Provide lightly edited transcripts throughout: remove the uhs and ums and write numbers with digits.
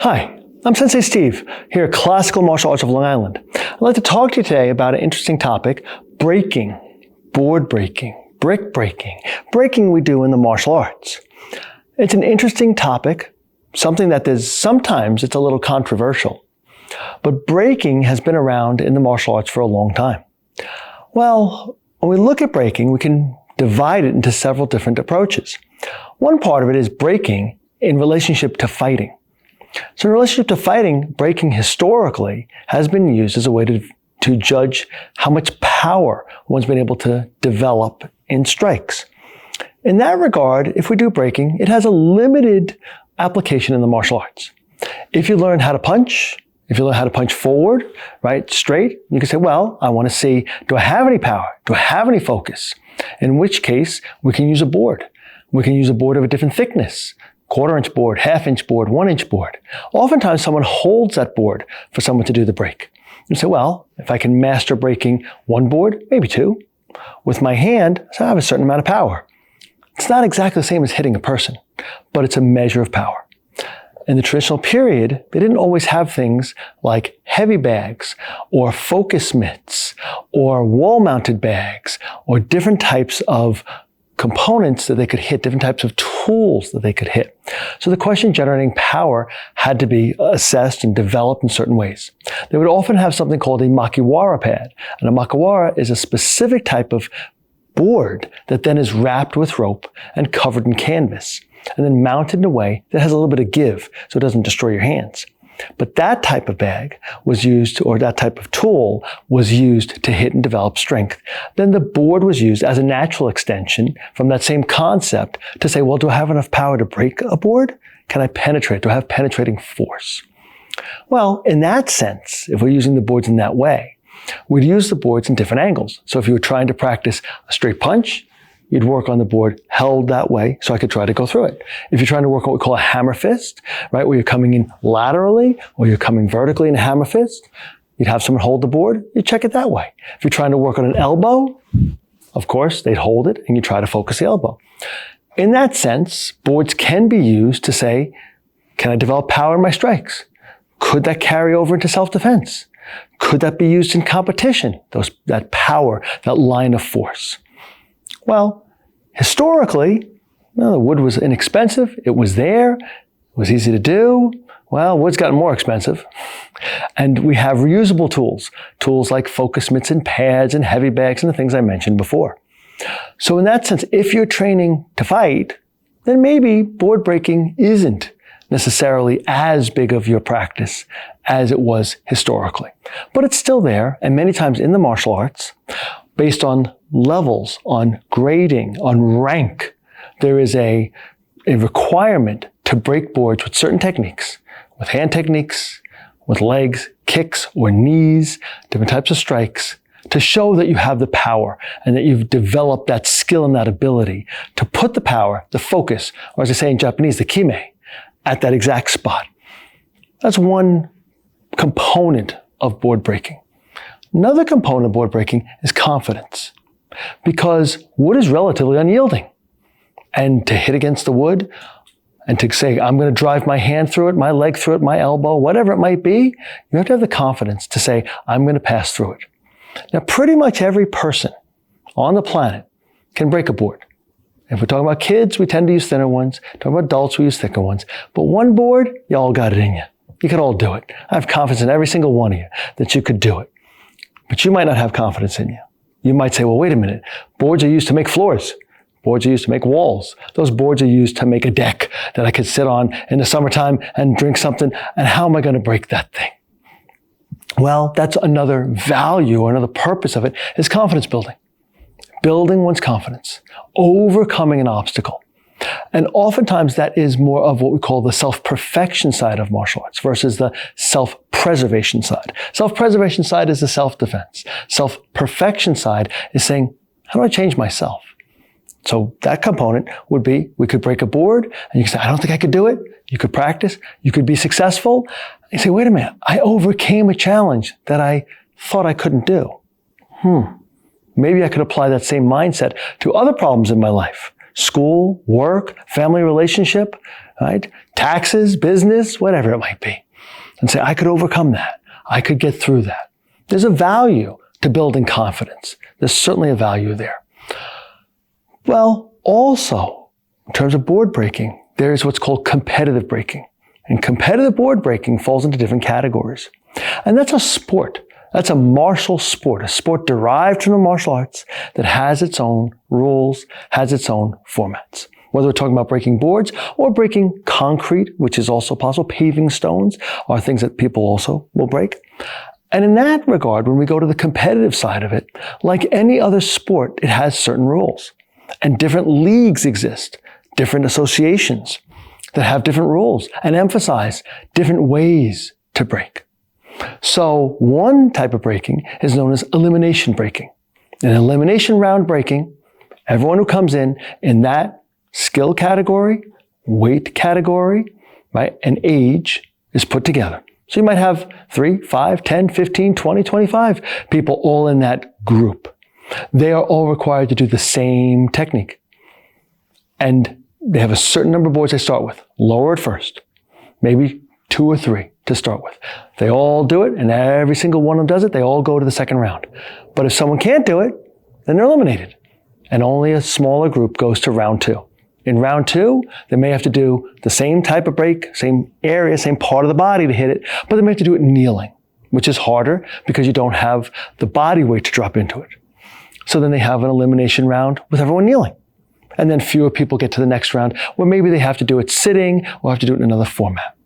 Hi, I'm Sensei Steve, here at Classical Martial Arts of Long Island. I'd like to talk to you today about an interesting topic, breaking, board breaking, brick breaking, breaking we do in the martial arts. It's an interesting topic, something that sometimes it's a little controversial. But breaking has been around in the martial arts for a long time. Well, when we look at breaking, we can divide it into several different approaches. One part of it is breaking in relationship to fighting. So in relationship to fighting, breaking historically has been used as a way to judge how much power one's been able to develop in strikes. In that regard, if we do breaking, it has a limited application in the martial arts. If you learn how to punch, if you learn how to punch forward, right, straight, you can say, well, I want to see, do I have any power? Do I have any focus? In which case, we can use a board. We can use a board of a different thickness. 1/4 inch board, 1/2 inch board, 1 inch board. Oftentimes someone holds that board for someone to do the break. You say, well, if I can master breaking one board, maybe two, with my hand, so I have a certain amount of power. It's not exactly the same as hitting a person, but it's a measure of power. In the traditional period, they didn't always have things like heavy bags or focus mitts or wall-mounted bags or different types of components that they could hit, different types of tools that they could hit. So the question generating power had to be assessed and developed in certain ways. They would often have something called a makiwara pad. And a makiwara is a specific type of board that then is wrapped with rope and covered in canvas and then mounted in a way that has a little bit of give so it doesn't destroy your hands. But that type of bag was used, or that type of tool was used to hit and develop strength. Then the board was used as a natural extension from that same concept to say, well, do I have enough power to break a board? Can I penetrate? Do I have penetrating force? Well, in that sense, if we're using the boards in that way, we'd use the boards in different angles. So if you were trying to practice a straight punch, you'd work on the board held that way so I could try to go through it. If you're trying to work on what we call a hammer fist, right, where you're coming in laterally or you're coming vertically in a hammer fist, you'd have someone hold the board, you check it that way. If you're trying to work on an elbow, of course, they'd hold it and you try to focus the elbow. In that sense, boards can be used to say, can I develop power in my strikes? Could that carry over into self-defense? Could that be used in competition? That power, that line of force. Well, historically, the wood was inexpensive. It was there. It was easy to do. Well, wood's gotten more expensive. And we have reusable tools like focus mitts and pads and heavy bags and the things I mentioned before. So in that sense, if you're training to fight, then maybe board breaking isn't necessarily as big of your practice as it was historically. But it's still there, and many times in the martial arts, based on levels, on grading, on rank, there is a requirement to break boards with certain techniques, with hand techniques, with legs, kicks or knees, different types of strikes, to show that you have the power and that you've developed that skill and that ability to put the power, the focus, or as I say in Japanese, the kime, at that exact spot. That's one component of board breaking. Another component of board breaking is confidence, because wood is relatively unyielding. And to hit against the wood and to say, I'm going to drive my hand through it, my leg through it, my elbow, whatever it might be, you have to have the confidence to say, I'm going to pass through it. Now, pretty much every person on the planet can break a board. If we're talking about kids, we tend to use thinner ones. Talking about adults, we use thicker ones. But one board, you all got it in you. You could all do it. I have confidence in every single one of you that you could do it. But you might not have confidence in you. You might say, well, wait a minute. Boards are used to make floors. Boards are used to make walls. Those boards are used to make a deck that I could sit on in the summertime and drink something. And how am I going to break that thing? Well, that's another value or another purpose of it is confidence building. Building one's confidence, overcoming an obstacle. And oftentimes that is more of what we call the self-perfection side of martial arts versus the self-preservation side. Self-preservation side is the self-defense. Self-perfection side is saying, how do I change myself? So that component would be, we could break a board and you can say, I don't think I could do it. You could practice. You could be successful. You say, wait a minute, I overcame a challenge that I thought I couldn't do. Maybe I could apply that same mindset to other problems in my life. school, work, family relationship, right? Taxes, business, whatever it might be. And say, I could overcome that. I could get through that. There's a value to building confidence. There's certainly a value there. Well, also, in terms of board breaking, there's what's called competitive breaking. And competitive board breaking falls into different categories. And that's a sport. That's a martial sport, a sport derived from the martial arts that has its own rules, has its own formats. Whether we're talking about breaking boards or breaking concrete, which is also possible, paving stones are things that people also will break. And in that regard, when we go to the competitive side of it, like any other sport, it has certain rules. And different leagues exist, different associations that have different rules and emphasize different ways to break. So one type of breaking is known as elimination breaking. In elimination round breaking, everyone who comes in that skill category, weight category, right, and age is put together. So you might have 3, 5, 10, 15, 20, 25 people all in that group. They are all required to do the same technique. And they have a certain number of boards they start with, lower at first, maybe 2 or 3 to start with. They all do it, and every single one of them does it. They all go to the second round. But if someone can't do it, then they're eliminated. And only a smaller group goes to round 2. In round 2, they may have to do the same type of break, same area, same part of the body to hit it, but they may have to do it kneeling, which is harder because you don't have the body weight to drop into it. So then they have an elimination round with everyone kneeling. And then fewer people get to the next round where maybe they have to do it sitting or have to do it in another format.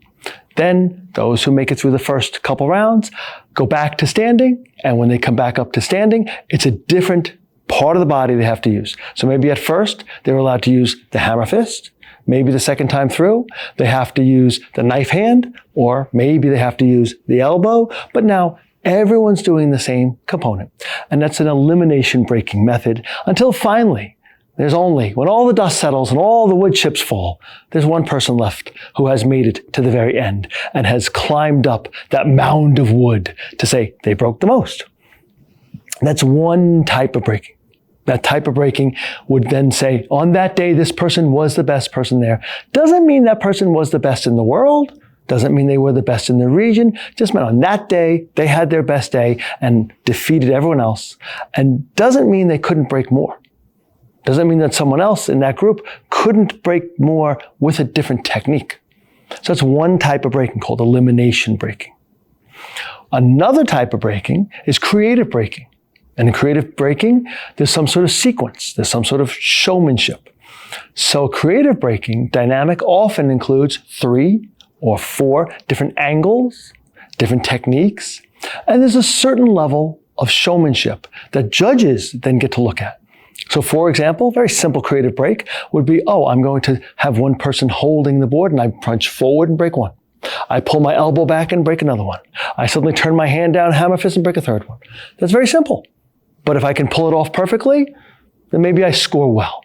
Then those who make it through the first couple rounds go back to standing. And when they come back up to standing, it's a different part of the body they have to use. So maybe at first they were allowed to use the hammer fist. Maybe the second time through, they have to use the knife hand, or maybe they have to use the elbow. But now everyone's doing the same component. And that's an elimination breaking method until finally, there's only, when all the dust settles and all the wood chips fall, there's one person left who has made it to the very end and has climbed up that mound of wood to say they broke the most. That's one type of breaking. That type of breaking would then say, on that day, this person was the best person there. Doesn't mean that person was the best in the world. Doesn't mean they were the best in the region. Just meant on that day, they had their best day and defeated everyone else. And doesn't mean they couldn't break more. Doesn't mean that someone else in that group couldn't break more with a different technique. So that's one type of breaking called elimination breaking. Another type of breaking is creative breaking. And in creative breaking, there's some sort of sequence. There's some sort of showmanship. So creative breaking dynamic often includes 3 or 4 different angles, different techniques, and there's a certain level of showmanship that judges then get to look at. So for example, very simple creative break would be, I'm going to have one person holding the board and I punch forward and break one. I pull my elbow back and break another one. I suddenly turn my hand down, hammer fist, and break a third one. That's very simple. But if I can pull it off perfectly, then maybe I score well.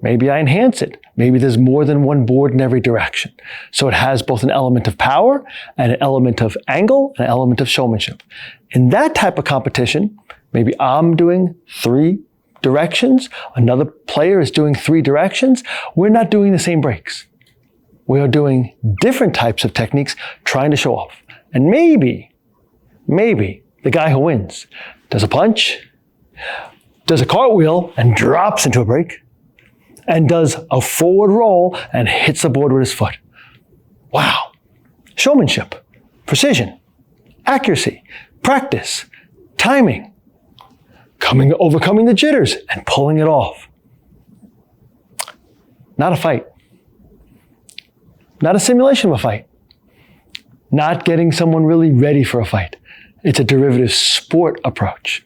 Maybe I enhance it. Maybe there's more than one board in every direction. So it has both an element of power and an element of angle and an element of showmanship. In that type of competition, maybe I'm doing 3 directions, another player is doing 3 directions. We're not doing the same breaks. We are doing different types of techniques trying to show off. And maybe the guy who wins does a punch, does a cartwheel and drops into a break, and does a forward roll and hits the board with his foot. Wow. Showmanship, precision, accuracy, practice, timing, overcoming the jitters and pulling it off. Not a fight. Not a simulation of a fight. Not getting someone really ready for a fight. It's a derivative sport approach.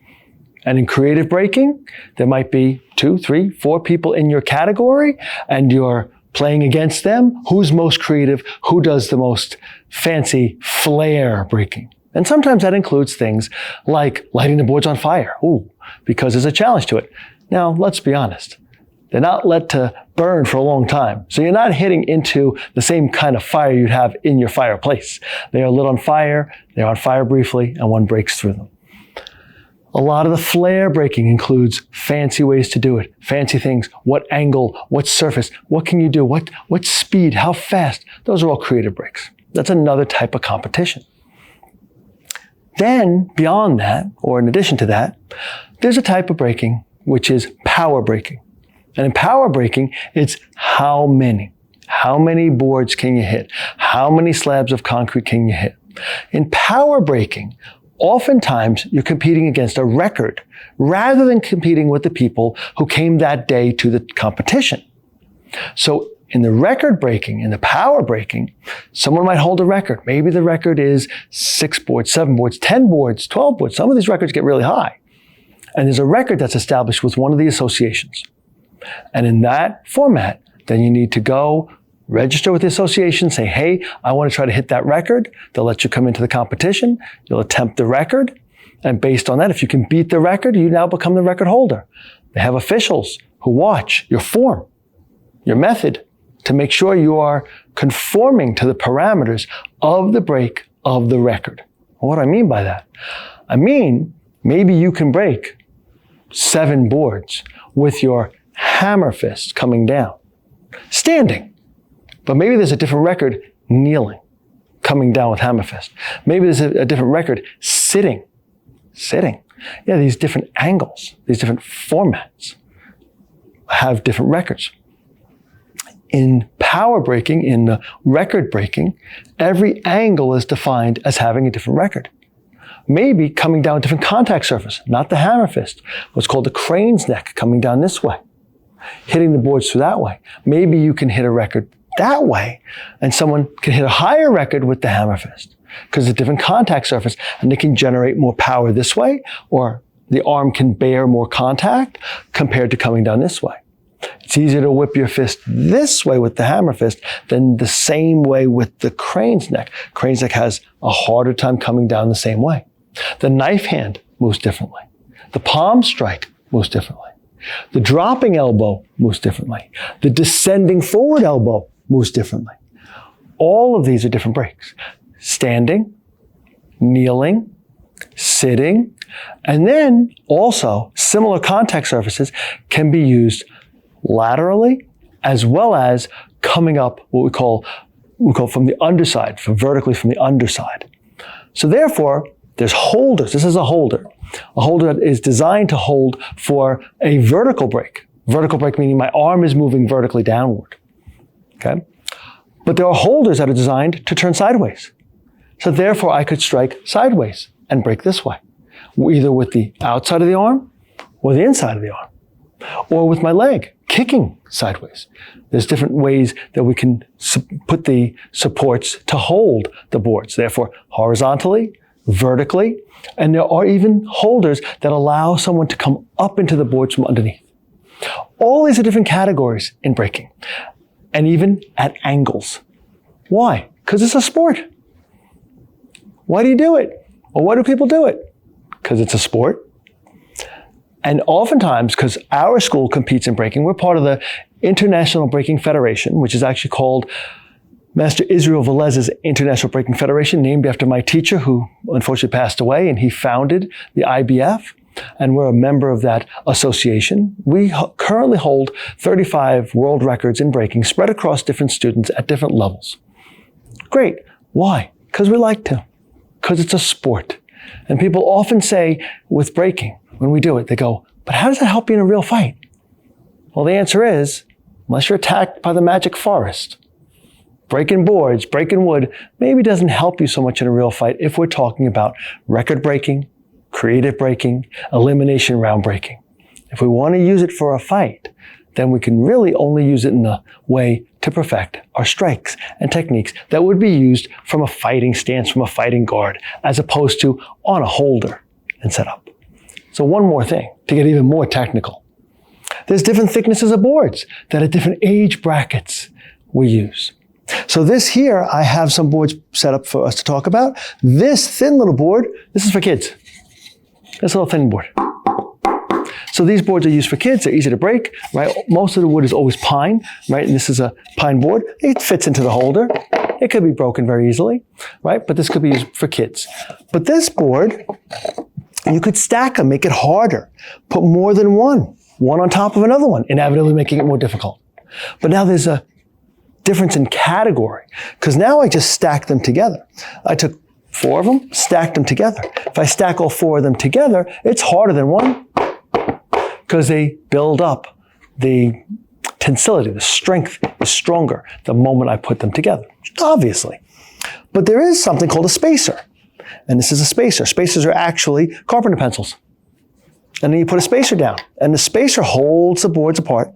And in creative breaking, there might be 2, 3, 4 people in your category, and you're playing against them. Who's most creative? Who does the most fancy flair breaking? And sometimes that includes things like lighting the boards on fire. Because there's a challenge to it. Now, let's be honest. They're not let to burn for a long time. So you're not hitting into the same kind of fire you'd have in your fireplace. They are lit on fire, they're on fire briefly, and one breaks through them. A lot of the flare breaking includes fancy ways to do it, fancy things, what angle, what surface, what can you do, what speed, how fast. Those are all creative breaks. That's another type of competition. Then, beyond that, or in addition to that, there's a type of breaking which is power breaking. And in power breaking, it's how many boards can you hit? How many slabs of concrete can you hit? In power breaking, oftentimes you're competing against a record rather than competing with the people who came that day to the competition. So in the record breaking, in the power breaking, someone might hold a record. Maybe the record is 6 boards, 7 boards, 10 boards, 12 boards. Some of these records get really high. And there's a record that's established with one of the associations. And in that format, then you need to go register with the association, say, hey, I want to try to hit that record. They'll let you come into the competition. You'll attempt the record. And based on that, if you can beat the record, you now become the record holder. They have officials who watch your form, your method, to make sure you are conforming to the parameters of the break of the record. What do I mean by that? I mean, maybe you can break 7 boards with your hammer fist coming down, standing. But maybe there's a different record kneeling, coming down with hammer fist. Maybe there's a different record sitting. Yeah, these different angles, these different formats have different records. In power breaking, in the record breaking, every angle is defined as having a different record. Maybe coming down a different contact surface, not the hammer fist, what's called the crane's neck, coming down this way, hitting the boards through that way. Maybe you can hit a record that way, and someone can hit a higher record with the hammer fist because it's a different contact surface, and they can generate more power this way, or the arm can bear more contact compared to coming down this way. It's easier to whip your fist this way with the hammer fist than the same way with the crane's neck. Crane's neck has a harder time coming down the same way. The knife hand moves differently. The palm strike moves differently. The dropping elbow moves differently. The descending forward elbow moves differently. All of these are different breaks. Standing, kneeling, sitting, and then also similar contact surfaces can be used laterally as well as coming up what we call from the underside, vertically from the underside. So therefore, there's holders. This is a holder. A holder that is designed to hold for a vertical break. Vertical break meaning my arm is moving vertically downward. Okay? But there are holders that are designed to turn sideways. So therefore, I could strike sideways and break this way, either with the outside of the arm or the inside of the arm, or with my leg, kicking sideways. There's different ways that we can put the supports to hold the boards. Therefore, horizontally, vertically, and there are even holders that allow someone to come up into the boards from underneath. All these are different categories in breaking, and even at angles. Why? Because it's a sport. Why do you do it? Well, why do people do it? Because it's a sport. And oftentimes, because our school competes in breaking, we're part of the International Breaking Federation, which is actually called Master Israel Velez's International Breaking Federation, named after my teacher who unfortunately passed away, and he founded the IBF, and we're a member of that association. We currently hold 35 world records in breaking spread across different students at different levels. Great. Why? Because we like to. Because it's a sport. And people often say with breaking, when we do it, they go, but how does that help you in a real fight? Well, the answer is, unless you're attacked by the magic forest, breaking boards, breaking wood, maybe doesn't help you so much in a real fight if we're talking about record breaking, creative breaking, elimination round breaking. If we want to use it for a fight, then we can really only use it in a way to perfect our strikes and techniques that would be used from a fighting stance, from a fighting guard, as opposed to on a holder and setup. So one more thing, to get even more technical. There's different thicknesses of boards that at different age brackets we use. So this here, I have some boards set up for us to talk about. This thin little board, this is for kids. This little thin board. So these boards are used for kids. They're easy to break, right? Most of the wood is always pine, right? And this is a pine board. It fits into the holder. It could be broken very easily, right? But this could be used for kids. But this board You could stack them, make it harder, put more than one on top of another one, inevitably making it more difficult. But now there's a difference in category, because now I just stack them together. I took 4 of them, stacked them together. If I stack all 4 of them together, it's harder than one, because they build up. The tensility, the strength is stronger the moment I put them together, obviously. But there is something called a spacer. And this is a spacer. Spacers are actually carpenter pencils. And then you put a spacer down. And the spacer holds the boards apart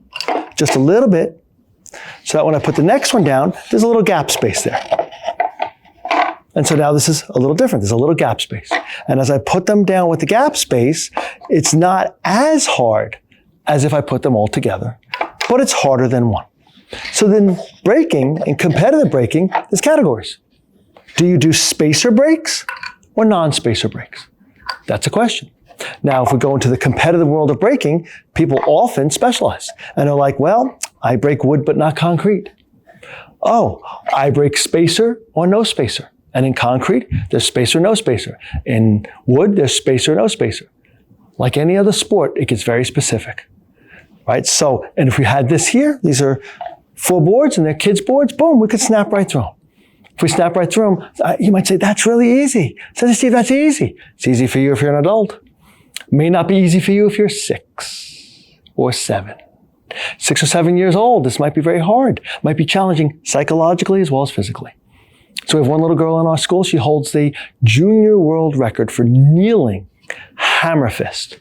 just a little bit, so that when I put the next one down, there's a little gap space there. And so now this is a little different. There's a little gap space. And as I put them down with the gap space, it's not as hard as if I put them all together, but it's harder than one. So then breaking, in competitive breaking, there's categories. Do you do spacer breaks or non-spacer breaks? That's a question. Now, if we go into the competitive world of breaking, people often specialize. And they're like, well, I break wood but not concrete. Oh, I break spacer or no spacer. And in concrete, there's spacer, no spacer. In wood, there's spacer, no spacer. Like any other sport, it gets very specific. Right? So, and if we had this here, these are 4 boards and they're kids' boards, boom, we could snap right through them. If we snap right through them, you might say, that's really easy. So, Steve, that's easy. It's easy for you if you're an adult. May not be easy for you if you're 6 or 7. 6 or 7 years old, this might be very hard. Might be challenging psychologically as well as physically. So we have one little girl in our school. She holds the junior world record for kneeling hammer fist.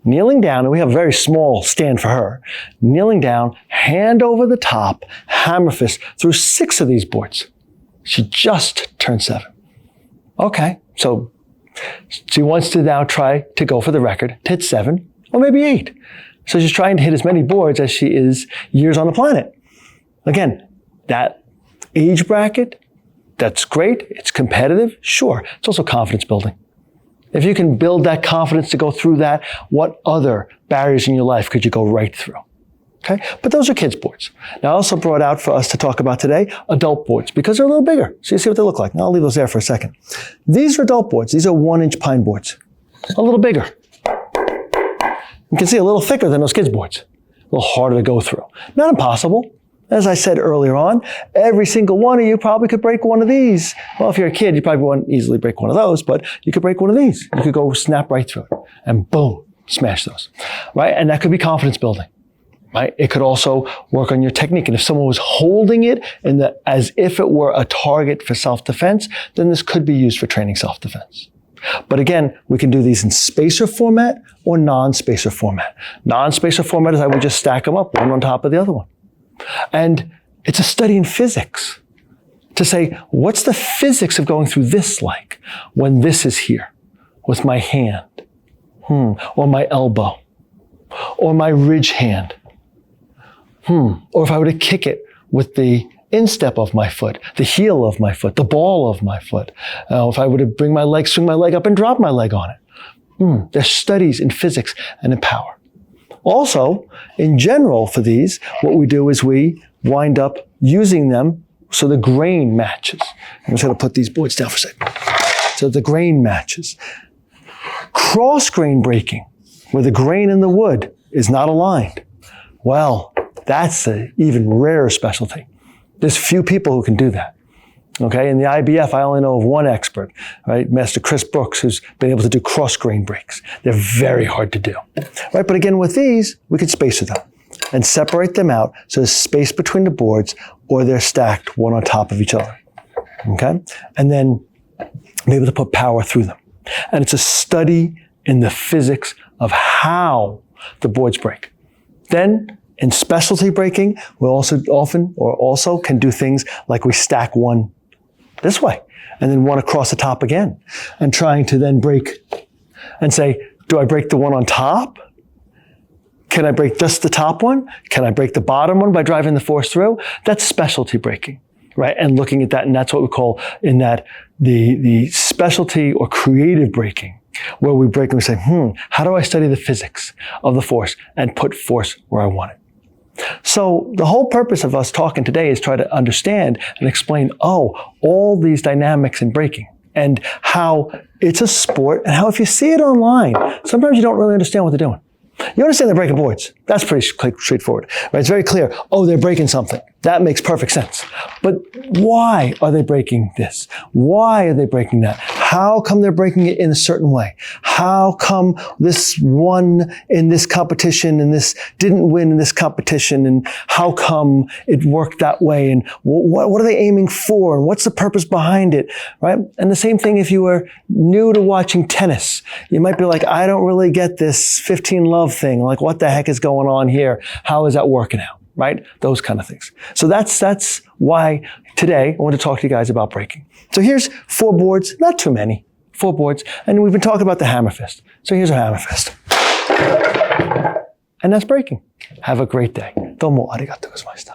Kneeling down, and we have a very small stand for her. Kneeling down, hand over the top, hammer fist through 6 of these boards. She just turned 7. Okay, so she wants to now try to go for the record, to hit 7 or maybe 8. So she's trying to hit as many boards as she is years on the planet. Again, that age bracket, that's great. It's competitive. Sure. It's also confidence building. If you can build that confidence to go through that, what other barriers in your life could you go right through? Okay? But those are kids' boards. Now, I also brought out for us to talk about today adult boards because they're a little bigger. So you see what they look like. Now, I'll leave those there for a second. These are adult boards. These are 1-inch pine boards. A little bigger. You can see a little thicker than those kids' boards. A little harder to go through. Not impossible. As I said earlier on, every single one of you probably could break one of these. Well, if you're a kid, you probably won't easily break one of those, but you could break one of these. You could go snap right through it and boom, smash those, right? And that could be confidence building, right? It could also work on your technique. And if someone was holding it as if it were a target for self-defense, then this could be used for training self-defense. But again, we can do these in spacer format or non-spacer format. Non-spacer format is I would just stack them up one on top of the other one. And it's a study in physics to say, what's the physics of going through this like when this is here with my hand, or my elbow, or my ridge hand, or if I were to kick it with the instep of my foot, the heel of my foot, the ball of my foot, if I were to swing my leg up and drop my leg on it. There's studies in physics and in power. Also, in general for these, what we do is we wind up using them so the grain matches. I'm just going to put these boards down for a second. So the grain matches. Cross grain breaking, where the grain in the wood is not aligned. Well, that's an even rarer specialty. There's few people who can do that. Okay, in the IBF, I only know of one expert, right? Master Chris Brooks, who's been able to do cross-grain breaks. They're very hard to do, right? But again, with these, we could spacer them and separate them out so there's space between the boards or they're stacked one on top of each other, okay? And then be able to put power through them. And it's a study in the physics of how the boards break. Then, in specialty breaking, we also can do things like we stack one this way, and then one across the top again, and trying to then break and say, do I break the one on top? Can I break just the top one? Can I break the bottom one by driving the force through? That's specialty breaking, right? And looking at that, and that's what we call in that the specialty or creative breaking, where we break and we say, how do I study the physics of the force and put force where I want it? So the whole purpose of us talking today is try to understand and explain, all these dynamics in breaking and how it's a sport, and how if you see it online, sometimes you don't really understand what they're doing. You understand they're breaking boards. That's pretty straightforward. Right? It's very clear. Oh, they're breaking something. That makes perfect sense. But why are they breaking this? Why are they breaking that? How come they're breaking it in a certain way? How come this won in this competition and this didn't win in this competition? And how come it worked that way? And what are they aiming for? And what's the purpose behind it? Right? And the same thing if you were new to watching tennis. You might be like, I don't really get this 15 love thing. Like, what the heck is going on here? How is that working out? Right? Those kind of things. So that's why today I want to talk to you guys about breaking. So here's 4 boards, not too many, 4 boards. And we've been talking about the hammer fist. So here's a hammer fist. And that's breaking. Have a great day. Domo arigatou gozaimasu.